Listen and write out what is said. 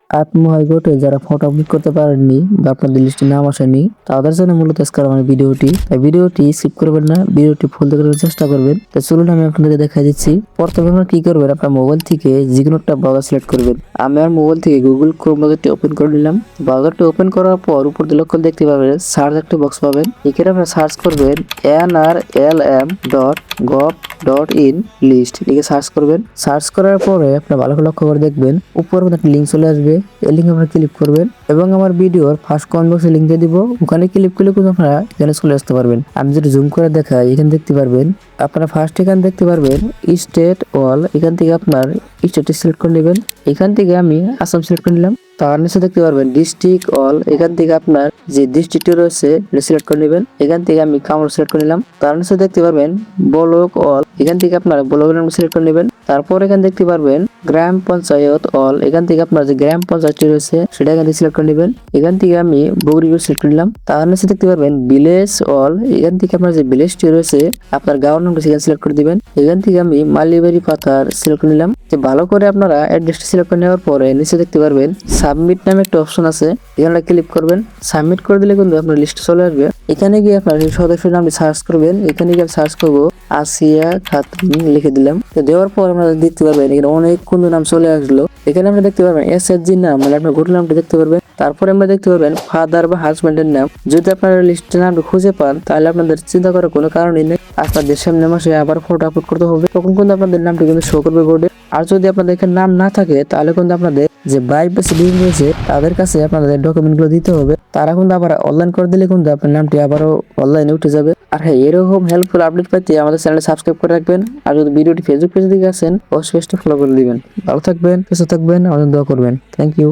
আত্মহায় ঘটে যারা photo upload করতে পারেননি বা আপনাদের লিস্টে নাম আসেনি তাদের জন্য মূলত আজকের আমার ভিডিওটি। তাই ভিডিওটি স্কিপ করবেন না, ভিডিওটি ফুল দেখার চেষ্টা করবেন। তাই চলুন আমি আপনাদের দেখা দিচ্ছি। প্রথমে আপনারা কি করবেন, আপনার মোবাইল থেকে যে কোনো একটা ব্রাউজার সিলেক্ট করবেন। আমি আমার মোবাইল থেকে গুগল ক্রোম ব্রাউজারটি ওপেন করে নিলাম। ব্রাউজারটি ওপেন করার পর উপর দিয়ে লক্ষ্য দেখতে পাবেন সার্চ একটা বক্স পাবেন। এখানে আপনারা সার্চ করবেন nrlm.gov.in লিস্ট লিখে সার্চ করবেন। সার্চ করার পরে আপনার ভালো করে লক্ষ্য করে দেখবেন উপর একটা লিঙ্ক চলে আসবে। এই লিঙ্কে আপনারা ক্লিক করবেন এবং আমার ভিডিওর ফার্স্ট কমেন্ট বক্সে লিঙ্ক দিয়ে দিব। ওখানে ক্লিক করলে কিন্তু আপনারা এখানে চলে আসতে পারবেন। আমি যদি জুম করে দেখাই, এখানে দেখতে পারবেন আপনারা ফার্স্ট এখানে দেখতে পারবেন স্টেট অল। এখান থেকে আপনার স্টেটটি সিলেক্ট করে নেবেন। এখান থেকে আমি আসাম সিলেক্ট করে নিলাম। তার নিচে দেখতে পারবেন ডিস্ট্রিক্ট অল। এখান থেকে আপনার যে ডিস্ট্রিক্টটি রয়েছে সিলেক্ট করে নেবেন। এখান থেকে আমি কামরূপ সিলেক্ট করে নিলাম। তার নিচে দেখতে পারবেন ব্লক অল। এখান থেকে আপনার ব্লকের নাম সিলেক্ট করে নেবেন। তারপর এখানে দেখতে পারবেন গ্রাম পঞ্চায়েত অল। এখান থেকে আপনার যে গ্রাম পঞ্চায়েতটি রয়েছে সেটা এখান থেকে সিলেক্ট করে নেবেন। এখান থেকে আমি বগুড়িপুর সিলেক্ট করে নিলাম। তার নিচে দেখতে পারবেন ভিলেজ অল। এখান থেকে আপনার যে ভিলেজটি রয়েছে আপনার গাঁওর নামটা সেখানে সিলেক্ট করে দিবেন। এখান থেকে আমি মালিবাড়ি পাথার সিলেক্ট করে নিলাম। যে ভালো করে আপনারা অ্যাড্রেসটি সিলেক্ট করে নেওয়ার পরে নিচে দেখতে পারবেন সাবমিট নামে একটা অপশন আছে। এখানে ক্লিক করবেন। সাবমিট করে দিলে কিন্তু আপনার লিস্ট চলে আসবে। এখানে গিয়ে আপনার সদস্যের নামটি সার্চ করবেন। এখানে গিয়ে সার্চ করবো আসিয়া খাতুন লিখে দিলাম। দেওয়ার পর আপনারা দেখতে পারবেন এখানে অনেক কোন নাম চলে আসলো। এখানে আমরা দেখতে পারবেন SHG নাম, মানে আপনার গোটা নামটা দেখতে পারবেন। তারপরে আমরা দেখতে পারবেন ফাদার বা হাজব্যান্ডের নাম। যদি আপনারা লিস্টের নামটা খুঁজে পান তাহলে আপনাদের চিন্তা করার কোনো কারণই নেই। আপনাদের সামনে মাসে আবার ফটো আপলোড করতে হবে, তখন কিন্তু আপনাদের নামটি কিন্তু শো করবে বোর্ডে। আর যদি আপনাদের এখানে নাম না থাকে তাহলে কিন্তু আপনাদের যে বাইক বা সিডিং রয়েছে তাদের কাছে আপনাদের ডকুমেন্ট গুলো দিতে হবে। তারা কিন্তু আবার অনলাইন করে দিলে কিন্তু আপনার নামটি আবারও অনলাইনে উঠে যাবে। আর হ্যাঁ, এরকম হেল্পফুল আপডেট পেতে আমাদের চ্যানেল সাবস্ক্রাইব করে রাখবেন। আর যদি ভিডিওটি ফেসবুক পেজ থেকে আসেন অবশ্যই ফলো করে দিবেন। ভালো থাকবেন, সুস্থ থাকবেন, আমাদের দোয়া করবেন। Thank you.